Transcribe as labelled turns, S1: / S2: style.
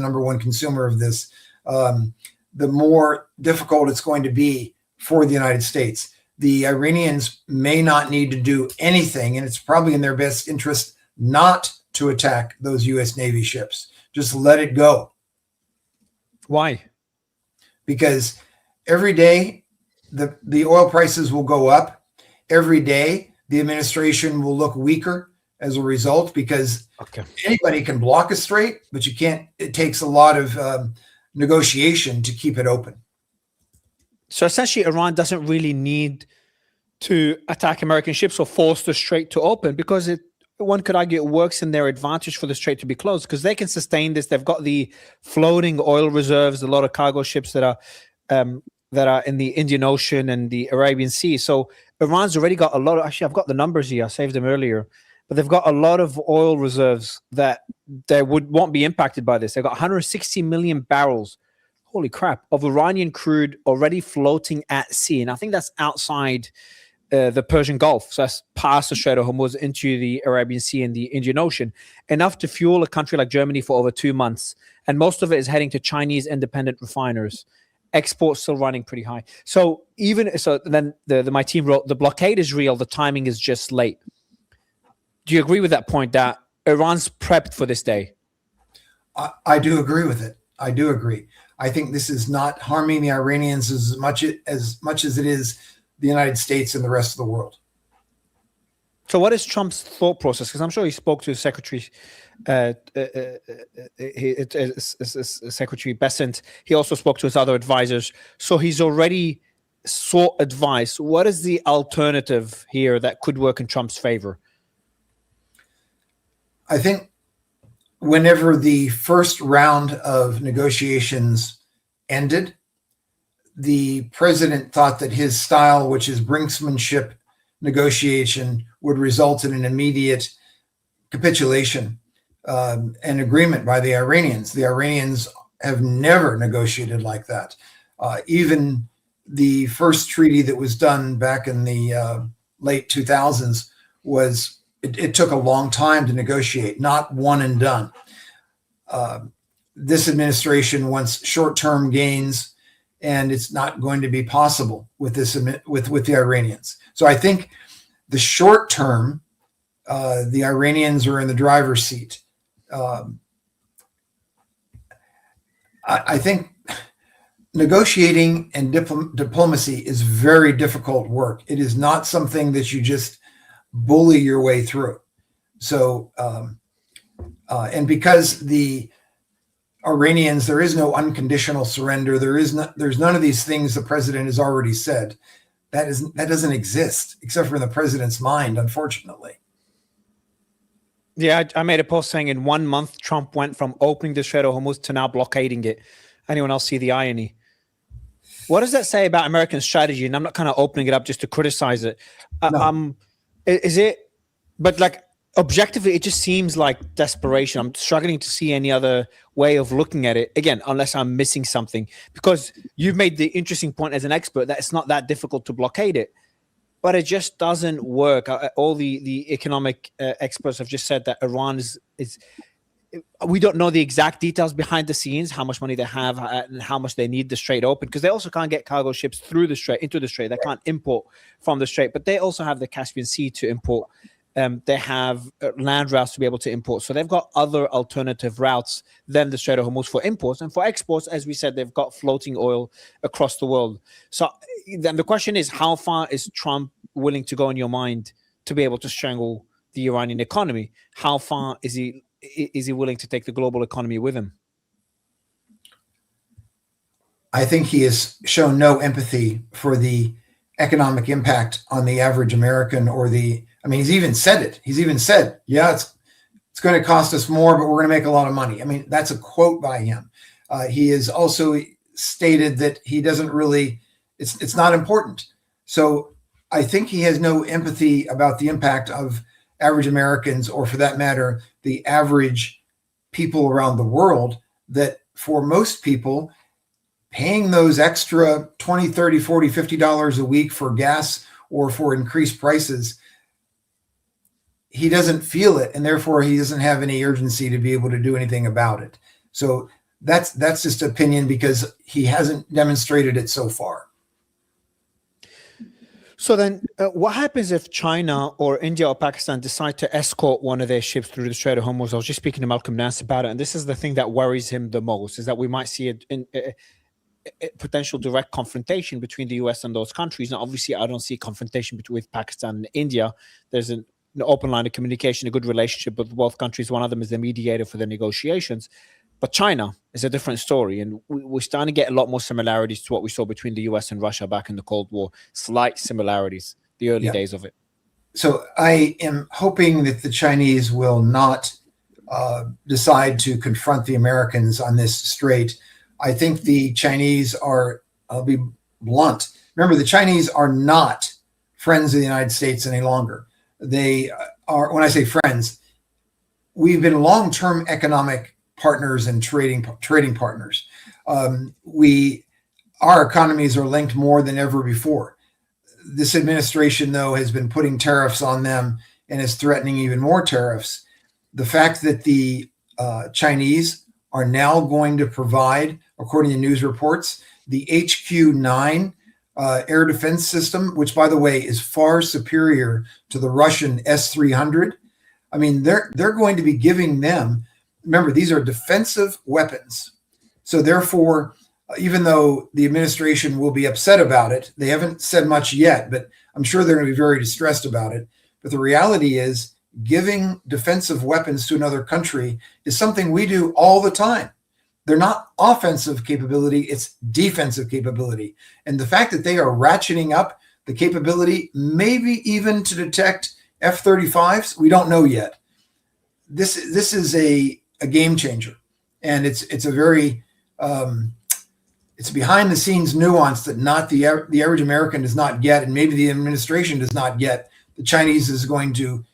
S1: number one consumer of this, the more difficult it's going to be for the United States. The Iranians may not need to do anything, and it's probably in their best interest not to attack those U.S. Navy ships. Just let it go.
S2: Why?
S1: Because every day the oil prices will go up. Every day the administration will look weaker as a result, because anybody can block a strait, but you can't. It takes a lot of negotiation to keep it open.
S2: So essentially, Iran doesn't really need to attack American ships or force the strait to open, because one could argue it works in their advantage for the strait to be closed, because they can sustain this. They've got the floating oil reserves, a lot of cargo ships that are in the Indian Ocean and the Arabian Sea. So Iran's already got a lot of, actually, I've got the numbers here. I saved them earlier, but they've got a lot of oil reserves that they won't be impacted by this. They've got 160 million barrels, holy crap, of Iranian crude already floating at sea. And I think that's outside the Persian Gulf. So that's past the Strait of Hormuz into the Arabian Sea and the Indian Ocean, enough to fuel a country like Germany for over 2 months. And most of it is heading to Chinese independent refiners. Exports still running pretty high. So then my team wrote, the blockade is real, the timing is just late. Do you agree with that point, that Iran's prepped for this day?
S1: I do agree with it. I do agree. I think this is not harming the Iranians as much as it is the United States and the rest of the world.
S2: So what is Trump's thought process? Because I'm sure he spoke to his Secretary Bessent. He also spoke to his other advisors. So he's already sought advice. What is the alternative here that could work in Trump's favor?
S1: I think whenever the first round of negotiations ended, the president thought that his style, which is brinksmanship negotiation, would result in an immediate capitulation and agreement by the Iranians. The Iranians have never negotiated like that. Even the first treaty that was done back in the late 2000s it took a long time to negotiate, not one and done. This administration wants short-term gains, and it's not going to be possible with the Iranians. So I think the short term, the Iranians are in the driver's seat. I think negotiating and diplomacy is very difficult work. It is not something that you just bully your way through. So, and because the Iranians, there is no unconditional surrender. There's none of these things the president has already said. That doesn't exist, except for in the president's mind, unfortunately.
S2: Yeah, I made a post saying in 1 month, Trump went from opening the Strait of Hormuz to now blockading it. Anyone else see the irony? What does that say about American strategy? And I'm not kind of opening it up just to criticize it.
S1: No.
S2: Is it, but like objectively, it just seems like desperation. I'm struggling to see any other way of looking at it, again, unless I'm missing something, because you've made the interesting point as an expert that it's not that difficult to blockade it, but it just doesn't work. All the economic experts have just said that Iran is we don't know the exact details behind the scenes, how much money they have and how much they need the strait open, because they also can't get cargo ships through the strait, into the strait. They can't import from the strait, but they also have the Caspian Sea to import. They have land routes to be able to import. So they've got other alternative routes than the Strait of Hormuz for imports. And for exports, as we said, they've got floating oil across the world. So then the question is, how far is Trump willing to go in your mind to be able to strangle the Iranian economy? How far is he willing to take the global economy with him?
S1: I think he has shown no empathy for the economic impact on the average American he's even said it. He's even said, yeah, it's going to cost us more, but we're going to make a lot of money. I mean, that's a quote by him. He has also stated that he doesn't really, it's not important. So I think he has no empathy about the impact of average Americans, or for that matter, the average people around the world, that for most people, paying those extra $20, $30, $40, $50 a week for gas or for increased prices, he doesn't feel it, and therefore he doesn't have any urgency to be able to do anything about it. So that's just opinion because he hasn't demonstrated it so far.
S2: So then what happens if China or India or Pakistan decide to escort one of their ships through the Strait of Hormuz? I was just speaking to Malcolm Nance about it, and this is the thing that worries him the most, is that we might see a potential direct confrontation between the US and those countries. Now, obviously, I don't see confrontation with Pakistan and India. There's an open line of communication, a good relationship with both countries. One of them is the mediator for the negotiations. But China is a different story. And we're starting to get a lot more similarities to what we saw between the US and Russia back in the Cold War. Slight similarities, the early days of it.
S1: So I am hoping that the Chinese will not decide to confront the Americans on this strait. I think the Chinese are, I'll be blunt. Remember, the Chinese are not friends of the United States any longer. They are, when I say friends, we've been long-term economic partners and trading partners. Our economies are linked more than ever before. This administration, though, has been putting tariffs on them and is threatening even more tariffs. The fact that the Chinese are now going to provide, according to news reports, the HQ-9 air defense system, which, by the way, is far superior to the Russian S-300. I mean, they're going to be giving them. Remember, these are defensive weapons. So therefore, even though the administration will be upset about it, they haven't said much yet, but I'm sure they're going to be very distressed about it. But the reality is, giving defensive weapons to another country is something we do all the time. They're not offensive capability, it's defensive capability. And the fact that they are ratcheting up the capability, maybe even to detect F-35s, we don't know yet. This is a game changer, and it's a very it's behind the scenes nuance that not the average American does not get, and maybe the administration does not get. The Chinese is going to